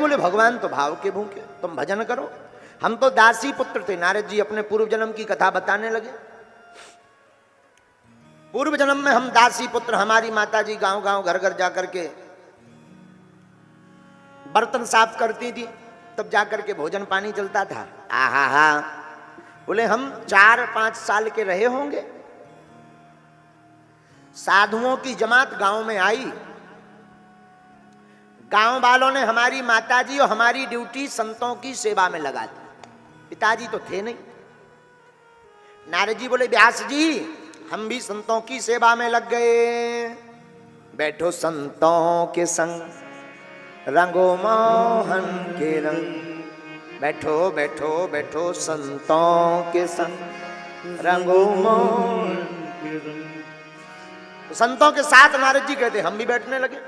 बोले भगवान तो भाव के भूखे, तुम भजन करो। हम तो दासी पुत्र थे। नारद जी अपने पूर्व जन्म की कथा बताने लगे। पूर्व जन्म में हम दासी पुत्र, हमारी माता जी गांव गांव घर घर जाकर के बर्तन साफ करती थी, तब जाकर के भोजन पानी चलता था। आहा हा, बोले हम 4-5 साल के रहे होंगे, साधुओं की जमात गांव में आई। गांव वालों ने हमारी माताजी और हमारी ड्यूटी संतों की सेवा में लगा दी। पिताजी तो थे नहीं। नारद जी बोले व्यास जी हम भी संतों की सेवा में लग गए। बैठो संतों के संग, रंगो मोहन के रंग। बैठो बैठो बैठो संतों के संग, रंगो मोहन के रंग। तो संतों के साथ नारद जी कहते हम भी बैठने लगे।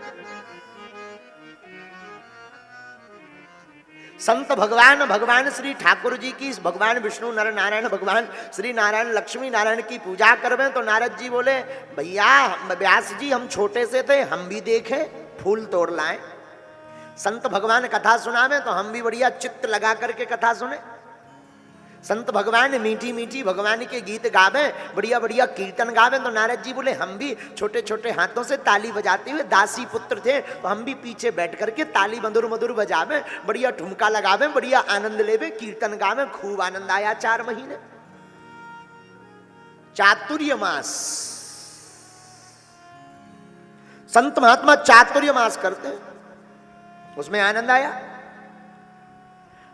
संत भगवान, भगवान श्री ठाकुर जी की, भगवान विष्णु नर नारायण, भगवान श्री नारायण लक्ष्मी नारायण की पूजा करवे। तो नारद जी बोले भैया व्यास जी हम छोटे से थे, हम भी देखें, फूल तोड़ लाएं। संत भगवान कथा सुनावे तो हम भी बढ़िया चित्त लगा करके कथा सुने। संत भगवान मीठी मीठी भगवान के गीत गावे, बढ़िया बढ़िया कीर्तन गावे। तो नारद जी बोले हम भी छोटे छोटे हाथों से ताली बजाते हुए, दासी पुत्र थे तो हम भी पीछे बैठ करके ताली मधुर मधुर बजावे, बढ़िया ठुमका लगावे, बढ़िया आनंद लेवे, कीर्तन गावे। खूब आनंद आया 4 महीने। चातुर्य मास, संत महात्मा चातुर्य मास करते हैं, उसमें आनंद आया।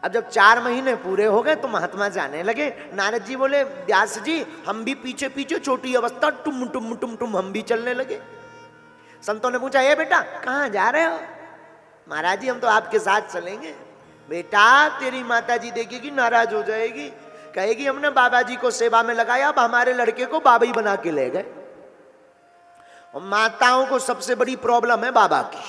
अब जब 4 महीने पूरे हो गए तो महात्मा जाने लगे। नारद जी बोले व्यास जी हम भी पीछे पीछे छोटी अवस्था टुम टुम टुम टुम हम भी चलने लगे। संतों ने पूछा ए बेटा कहाँ जा रहे हो? महाराज जी हम तो आपके साथ चलेंगे। बेटा तेरी माता जी देखेगी नाराज हो जाएगी, कहेगी हमने बाबा जी को सेवा में लगाया, अब हमारे लड़के को बाबा ही बना के ले गए। और माताओं को सबसे बड़ी प्रॉब्लम है बाबा की।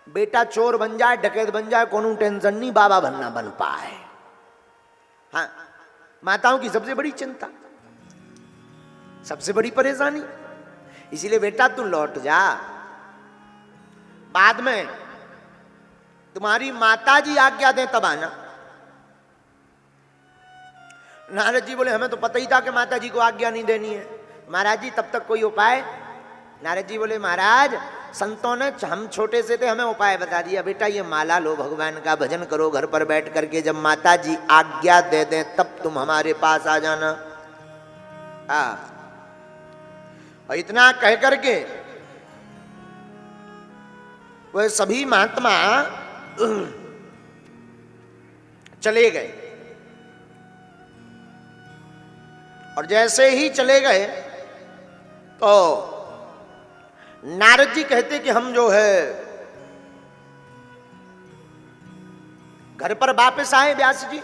बेटा चोर बन जाए, डकैत बन जाए, कोनो टेंशन नहीं, बाबा बनना बन पाए। हाँ, माताओं की सबसे बड़ी चिंता, सबसे बड़ी परेशानी। इसीलिए बेटा तू लौट जा, बाद में तुम्हारी माता जी आज्ञा दें तब आना। नारद जी बोले हमें तो पता ही था कि माता जी को आज्ञा नहीं देनी है। महाराज जी तब तक कोई उपाय? नारद जी बोले महाराज संतों ने, हम छोटे से थे, हमें उपाय बता दिया। बेटा ये माला लो, भगवान का भजन करो घर पर बैठ करके, जब माता जी आज्ञा दे दें तब तुम हमारे पास आ जाना। और इतना कह करके वह सभी महात्मा चले गए। और जैसे ही चले गए तो नारद जी कहते कि हम जो है घर पर वापस आए। व्यास जी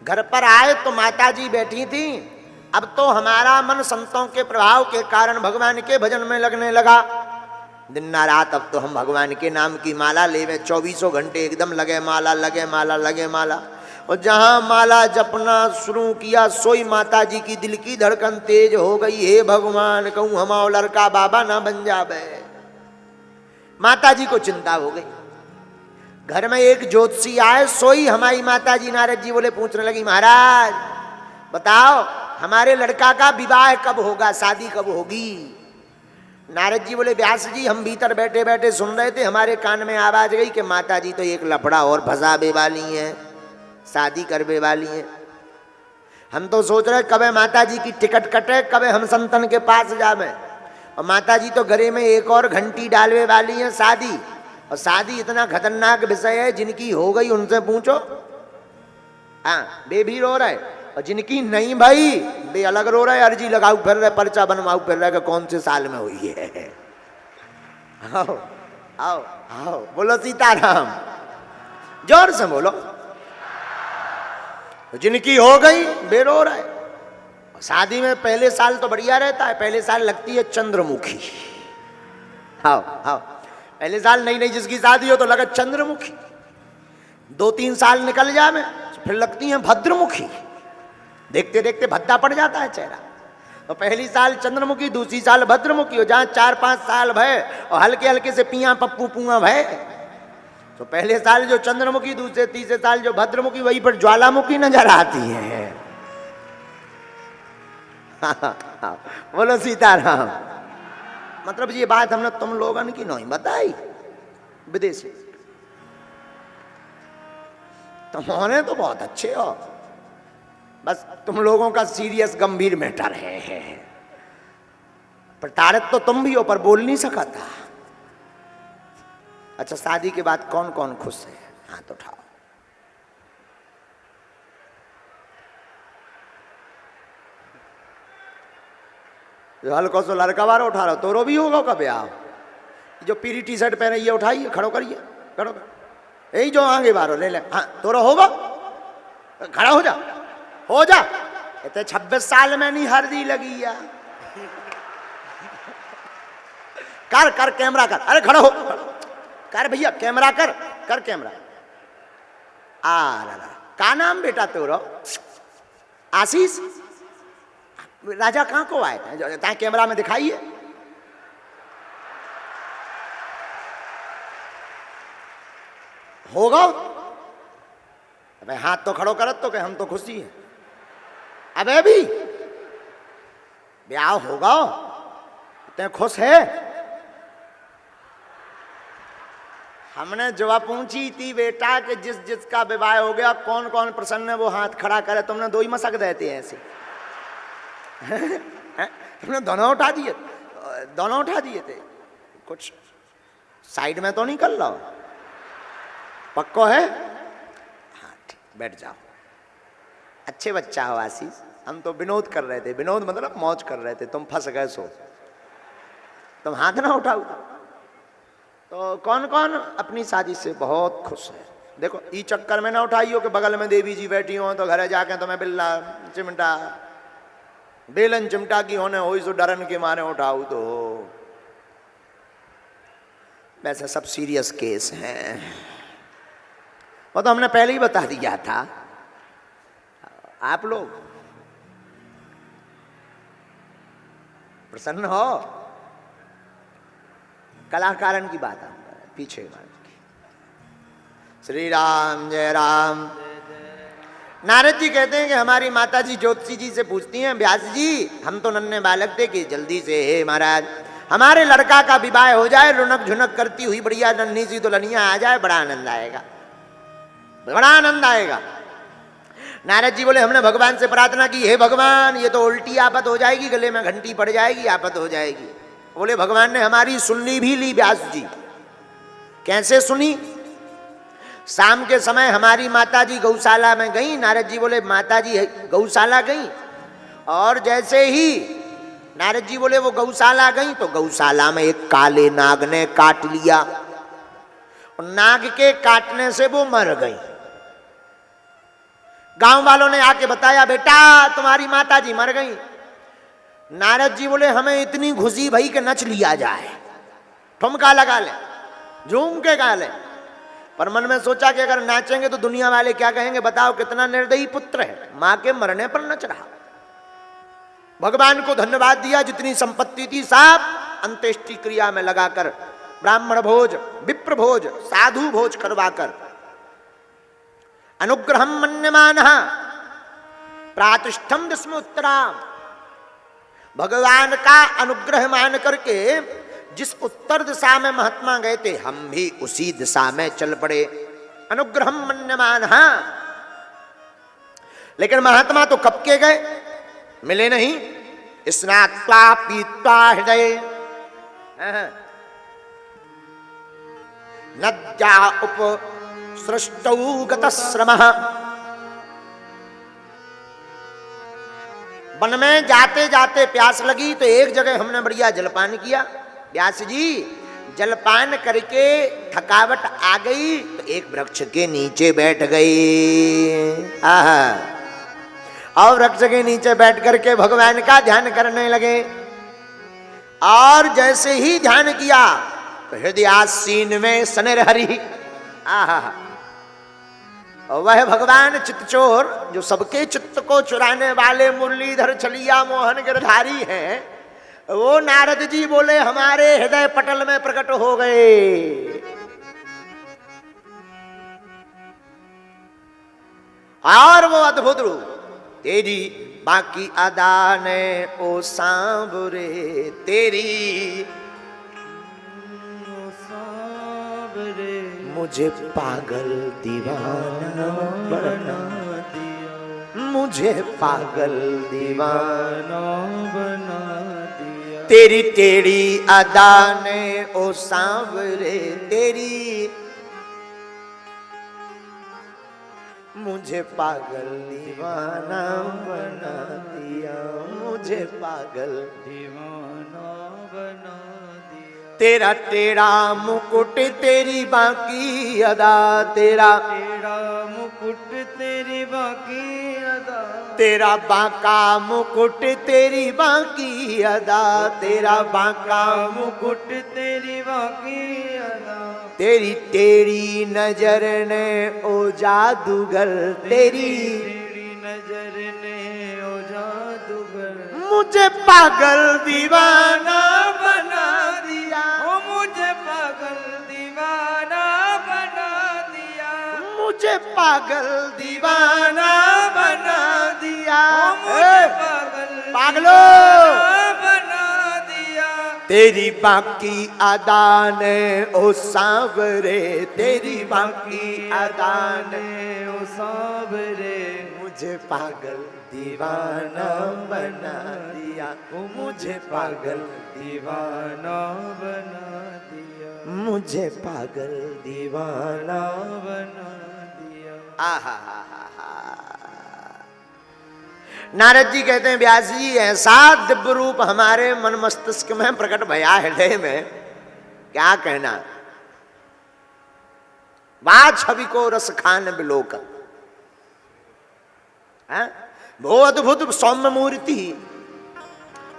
घर पर आए तो माता जी बैठी थी। अब तो हमारा मन संतों के प्रभाव के कारण भगवान के भजन में लगने लगा। दिन ना रात अब तो हम भगवान के नाम की माला लेवे, 24 घंटे एकदम लगे माला, लगे माला, लगे माला। और जहां माला जपना शुरू किया सोई माता जी की दिल की धड़कन तेज हो गई। हे भगवान कहूं हमारा लड़का बाबा ना बन जावे। माता जी को चिंता हो गई। घर में एक ज्योतिषी आए, सोई हमारी माता जी। नारद जी बोले, पूछने लगी महाराज बताओ हमारे लड़का का विवाह कब होगा, शादी कब होगी? नारद जी बोले व्यास जी हम भीतर बैठे बैठे सुन रहे थे, हमारे कान में आवाज गई कि माता जी तो एक लफड़ा और फंसावे वाली हैं, शादी करवे वाली हैं। हम तो सोच रहे कब माता जी की टिकट कटे, कब हम संतन के पास जावे। और माता जी तो गले में एक और घंटी डालवे वाली है, शादी। और शादी इतना खतरनाक विषय है, जिनकी हो गई उनसे पूछो। हाँ वे भी रो रहे, और जिनकी नहीं भाई वे अलग रो रहे, अर्जी लगाऊ फिर रहे, पर्चा बनवाऊ फिर रहे कि कौन से साल में हुई है। आओ आओ आओ बोलो सीताराम, जोर से बोलो। जिनकी हो गई वे रो रहे। शादी में पहले साल तो बढ़िया रहता है, पहले साल लगती है चंद्रमुखी। आओ आओ, पहले साल नई नई जिसकी शादी हो तो लगा चंद्रमुखी, 2-3 साल निकल जाए फिर लगती है भद्रमुखी। देखते देखते भद्दा पड़ जाता है चेहरा। तो पहली साल चंद्रमुखी, दूसरी साल भद्रमुखी। हो जहाँ 4-5 साल भय और हल्के हल्के से पिया पप्पू पुआ भय, तो पहले साल जो चंद्रमुखी, दूसरे तीसरे साल जो भद्रमुखी, वही पर ज्वालामुखी नजर आती है। बोलो सीताराम। मतलब ये बात हमने तुम लोगन की नहीं बताई, विदेशी। तुम होने तो बहुत अच्छे हो, बस तुम लोगों का सीरियस गंभीर मैटर है। प्रताड़ित तो तुम भी हो, पर बोल नहीं सका था। अच्छा, शादी के बाद कौन कौन खुश है? हाथ उठाओ। हल्को सो लड़का बार उठा रहा, तोरो भी होगा कभी? आप जो पीली टी शर्ट पहने, ये उठाइए, खड़ो करिए, खड़ो कर। यही जो आगे बारो ले ले। हाँ, तोरो होगा, खड़ा हो जा, हो जा। इतने 26 साल में नहीं हल्दी लगी या। कर कर कैमरा कर, अरे खड़ा हो, कर भैया, कैमरा कर, कर कैमरा। का नाम बेटा तेरो? आशीष। राजा कहाँ को आए थे? कैमरा में दिखाइए। होगा? अबे हाथ तो खड़ो करत तो, कि हम तो खुशी हैं। अबे भी ब्याह होगा, इतने खुश है? हमने जवाब पूछी थी बेटा कि जिस जिसका विवाह हो गया, कौन कौन प्रसन्न है, वो हाथ खड़ा करे। तुमने दो ही मसक देते हैं ऐसे। तुमने दोनों उठा दिए, दोनों उठा दिए थे। कुछ साइड में तो नहीं कर लो, पक्को है? हाँ ठीक, बैठ जाओ। अच्छे बच्चा हो आशीष। हम तो विनोद कर रहे थे, विनोद मतलब मौज कर रहे थे, तुम फंस गए सो। तुम हाथ ना उठाओ। तो कौन कौन अपनी शादी से बहुत खुश है? देखो, ई चक्कर में ना उठाइयो कि बगल में देवी जी बैठी हो तो घरे जाके तुम्हें बिल्ला चिमटा बेलन चिमटा की होने हो, सो डरन के मारे उठाऊ तो। वैसे सब सीरियस केस हैं, वो तो हमने पहले ही बता दिया था। आप लोग प्रसन्न हो? कलाकारन की बात है पीछे की। श्री राम, जय राम। नारद जी कहते हैं कि हमारी माता जी ज्योतिषी जी से पूछती हैं, व्यास जी हम तो नन्हे बालक थे कि जल्दी से हे महाराज हमारे लड़का का विवाह हो जाए, रुनक झुनक करती हुई बढ़िया नन्ही सी दुल्हनिया आ जाए, बड़ा आनंद आएगा, बड़ा आनंद आएगा। नारद जी बोले, हमने भगवान से प्रार्थना की, हे भगवान ये तो उल्टी आफत हो जाएगी, गले में घंटी पड़ जाएगी, आफत हो जाएगी। बोले भगवान ने हमारी सुननी भी ली व्यास जी। कैसे सुनी? शाम के समय हमारी माता जी गौशाला में गई। नारद जी बोले माता जी गौशाला गई, और जैसे ही नारद जी बोले वो गौशाला गई तो गौशाला में एक काले नाग ने काट लिया, और नाग के काटने से वो मर गई। गांव वालों ने आके बताया, बेटा तुम्हारी माता जी मर गई। नारद जी बोले हमें इतनी खुशी भई कि नच लिया जाए, ठुमका लगा ले, झूम के गा ले। पर मन में सोचा कि अगर नाचेंगे तो दुनिया वाले क्या कहेंगे, बताओ कितना निर्दयी पुत्र है, मां के मरने पर नच रहा। भगवान को धन्यवाद दिया, जितनी संपत्ति थी सब अंत्येष्टि क्रिया में लगाकर, ब्राह्मण भोज, विप्र भोज, साधु भोज करवाकर, अनुग्रहम मन्यमानः प्रातिष्ठम दस्म उत्तराम, भगवान का अनुग्रह मान करके जिस उत्तर दिशा में महात्मा गए थे, हम भी उसी दिशा में चल पड़े। अनुग्रहम मन्यमानः। लेकिन महात्मा तो कब के गए, मिले नहीं। स्नात्वा पीत्वा हृदय नद्या उप सृष्टौ गतश्रमः। वन में जाते जाते प्यास लगी तो एक जगह हमने बढ़िया जलपान किया। व्यास जी जलपान करके थकावट आ गई तो एक वृक्ष के नीचे बैठ गई। और वृक्ष के नीचे बैठ करके भगवान का ध्यान करने लगे। और जैसे ही ध्यान किया तो हृदयासीन में सनरहरि, वह भगवान चित्तचोर जो सबके चित्त को चुराने वाले मुरलीधर छलिया मोहन गिरधारी हैं, वो नारद जी बोले हमारे हृदय पटल में प्रकट हो गए। और वो अद्भुत रूप तेरी बाकी अदा ने ओ सांवरे तेरी ओ सांवरे मुझे पागल दीवाना बना दिया, मुझे पागल दीवाना बना दिया। तेरी टेढ़ी अदा ने ओ सांवरे तेरी मुझे पागल दीवाना बना दिया, मुझे पागल दीवाना बना दिया। तेरा टेढ़ा मुकुट तेरी बाकी अदा तेरा तेरा मुकुट तेरी बाकी अदा, तेरा बांका मुकुट तेरी बाकी अदा तेरा बांका मुकुट तेरी बाकी अदा। तेरी टेढ़ी नजर ने ओ जादूगर तेरी तेरी नजर ने ओ जादूगर मुझे पागल दीवाना बना दिया, ओ मुझे पागल दीवाना बना दिया, मुझे पागल दीवाना बना दिया। ओ मुझे पागल पागलो बना दिया। तेरी बाकी अदा ने ओ सांवरे तेरी बाकी अदा ने ओ सांवरे मुझे पागल दीवाना बना दिया, मुझे पागल दीवाना बना दिया, मुझे पागल दीवाना बना दिया। आहा नारद जी कहते हैं व्यास जी ऐसा दिव्य रूप हमारे मन मस्तिष्क में प्रकट भया हृदय में क्या कहना। वाह छवि को रस खान बिलोक वो अद्भुत सौम्य मूर्ति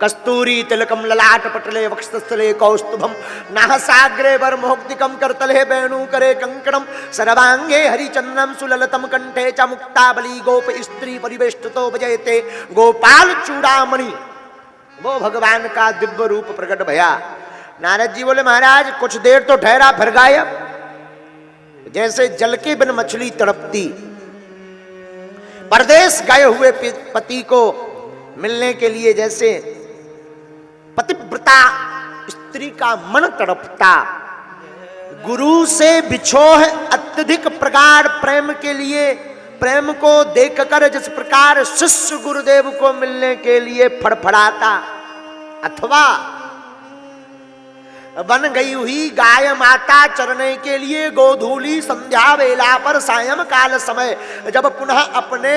कस्तूरी तिलकम ललाट पटले वक्षस्थले कौस्तुभम नाहसाग्रे वर मोक्तिकम करतले वेणु करे कंकणम सर्वांगे हरिचंदनम सुललतम कंठे च मुक्ताबली गोप स्त्री परिवेष्टितो भजयते गोपाल चूड़ामणि। वो भगवान का दिव्य रूप प्रकट भया। नारद जी बोले महाराज कुछ देर तो ठहरा फिर गायब, जैसे जल के बिन मछली तड़पती। परदेश गए हुए पति को मिलने के लिए जैसे पतिव्रता स्त्री का मन तड़पता, गुरु से बिछोह अत्यधिक प्रगाढ़ प्रेम के लिए प्रेम को देखकर जिस प्रकार शिष्य गुरुदेव को मिलने के लिए फड़फड़ाता, अथवा बन गई हुई गाय माता चरने के लिए गोधूली संध्या वेला पर सायं काल समय जब पुनः अपने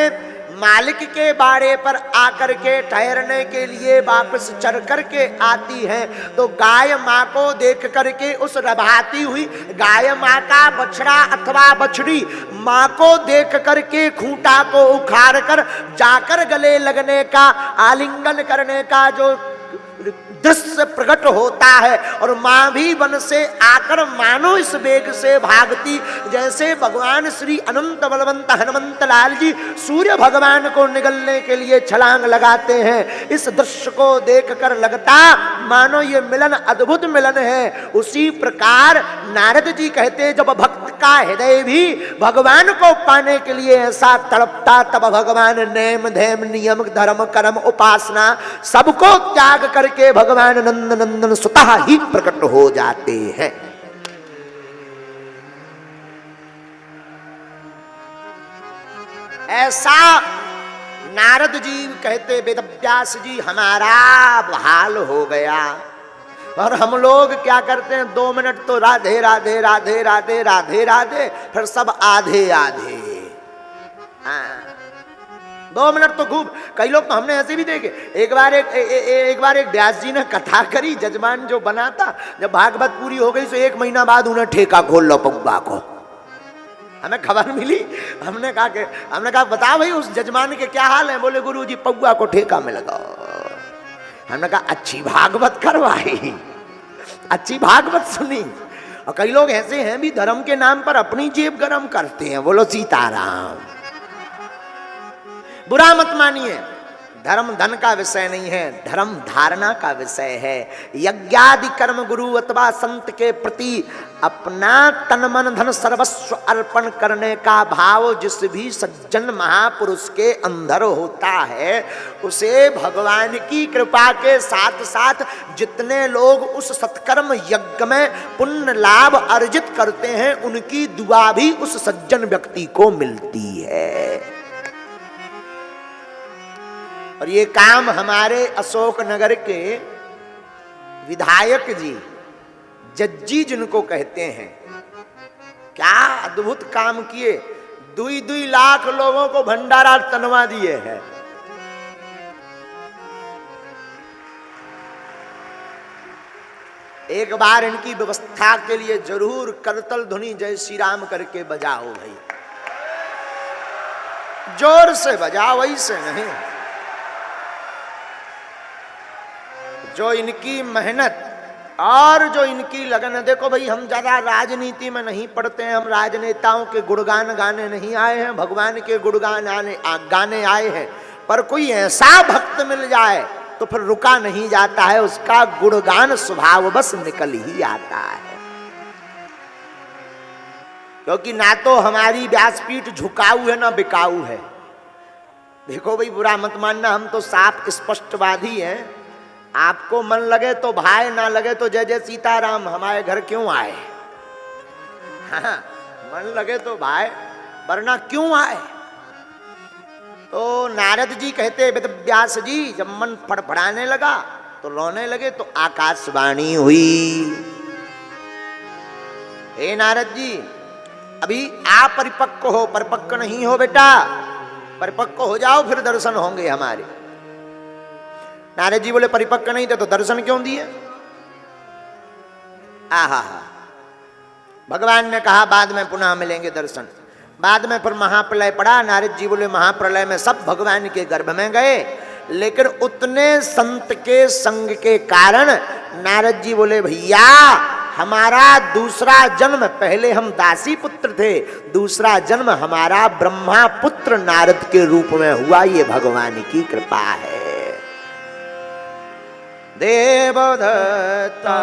मालिक के बाड़े पर आकर के ठहरने के लिए वापस चर करके आती हैं, तो गाय माँ को देख करके उस रभाती हुई गाय माँ का बछड़ा अथवा बछड़ी माँ को देख करके खूंटा को उखाड़ कर जाकर गले लगने का आलिंगन करने का जो दृश्य प्रकट होता है, और मां भी वन से आकर मानो इस वेग से भागती जैसे भगवान श्री अनंत बलवंत हनुमंत लाल जी सूर्य भगवान को निगलने के लिए छलांग लगाते हैं। इस दृश्य को देखकर लगता मानो ये मिलन अद्भुत मिलन है। उसी प्रकार नारद जी कहते जब भक्त का हृदय भी भगवान को पाने के लिए ऐसा तड़पता, तब भगवान नेम धैम नियम धर्म कर्म उपासना सबको त्याग करके भगवान नंद नंदन स्वतः ही प्रकट हो जाते हैं। ऐसा नारद जी कहते वेदव्यास जी हमारा हाल हो गया। और हम लोग क्या करते हैं 2 मिनट तो राधे राधे राधे राधे राधे राधे, फिर सब आधे आधे। 2 मिनट तो खूब, कई लोग तो हमने ऐसे भी देखे। एक बार एक व्यास जी ने कथा करी, जजमान जो बना था, जब भागवत पूरी हो गई तो 1 महीना बाद उन्हें ठेका खोल लो पौवा को। हमें खबर मिली, हमने कहा बता भाई उस जजमान के क्या हाल है। बोले गुरु जी पौवा को ठेका मिल गया। हमने कहा अच्छी भागवत करवाई, अच्छी भागवत सुनी। और कई लोग ऐसे हैं भी धर्म के नाम पर अपनी जेब गरम करते हैं। बोलो सीताराम। बुरा मत मानिए, धर्म धन का विषय नहीं है, धर्म धारणा का विषय है। यज्ञादि कर्म गुरु अथवा संत के प्रति अपना तन मन धन सर्वस्व अर्पण करने का भाव जिस भी सज्जन महापुरुष के अंदर होता है, उसे भगवान की कृपा के साथ साथ जितने लोग उस सत्कर्म यज्ञ में पुण्य लाभ अर्जित करते हैं, उनकी दुआ भी उस सज्जन व्यक्ति को मिलती है। और ये काम हमारे अशोक नगर के विधायक जी, जज्जी जिनको कहते हैं, क्या अद्भुत काम किए। 2-2 लाख लोगों को भंडारा तनवा दिए हैं। एक बार इनकी व्यवस्था के लिए जरूर करतल ध्वनि जय श्री राम करके बजाओ भाई, जोर से बजाओ, वैसे नहीं। जो इनकी मेहनत और जो इनकी लगन, देखो भाई हम ज्यादा राजनीति में नहीं पढ़ते हैं, हम राजनेताओं के गुणगान गाने नहीं आए हैं, भगवान के गुणगान गाने आए हैं। पर कोई ऐसा भक्त मिल जाए तो फिर रुका नहीं जाता है, उसका गुणगान स्वभाव बस निकल ही आता है। क्योंकि ना तो हमारी व्यासपीठ झुकाऊ है ना बिकाऊ है। देखो भाई बुरा मत मानना, हम तो साफ स्पष्टवादी हैं। आपको मन लगे तो भाई, ना लगे तो जय जय सीताराम, हमारे घर क्यों आए? हाँ, मन लगे तो भाई, वरना क्यों आए? तो नारद जी कहते वेद व्यास जी, जब मन फड़फड़ाने लगा तो रोने लगे तो आकाशवाणी हुई, हे नारद जी अभी आप परिपक्व हो, परिपक्व नहीं हो बेटा, परिपक्व हो जाओ फिर दर्शन होंगे हमारे। नारद जी बोले परिपक्व नहीं थे तो दर्शन क्यों दिए? आहा, भगवान ने कहा बाद में पुनः मिलेंगे दर्शन। बाद में फिर महाप्रलय पड़ा। नारद जी बोले महाप्रलय में सब भगवान के गर्भ में गए, लेकिन उतने संत के संग के कारण नारद जी बोले भैया हमारा दूसरा जन्म, पहले हम दासी पुत्र थे, दूसरा जन्म हमारा ब्रह्मा पुत्र नारद के रूप में हुआ, ये भगवान की कृपा है। देवदत्ता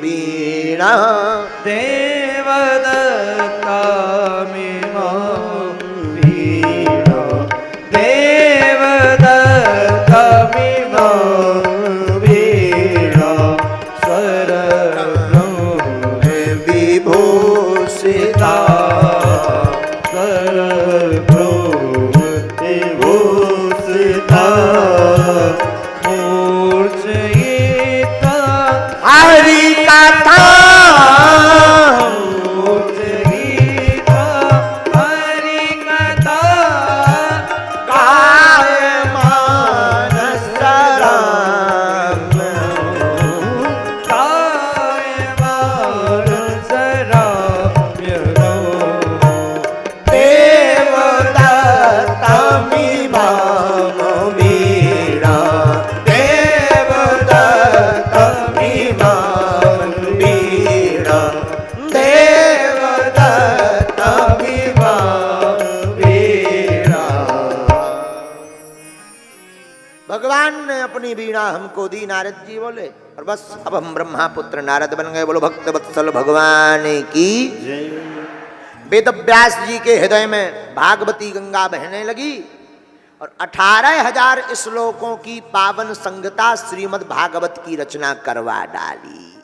वीणा देवदत्ता वीणा देवदत्ता वीणा स्वरम विभूषिता विभूषिता हरि कथा हरि कथा काय मानस राम, काय मानस राम देवदत्ता मीमांस वीणा, देवदत्ता मीमांस वीणा, देवदत्ता मीमांस वीणा। भगवान ने अपनी वीणा हमको दी, नारद जी बोले, और बस अब हम ब्रह्मा पुत्र नारद बन गए। बोलो भक्त वत्सल भगवान की। वेद व्यास जी के हृदय में भागवती गंगा बहने लगी और 18,000 श्लोकों की पावन संहिता श्रीमद् भागवत की रचना करवा डाली।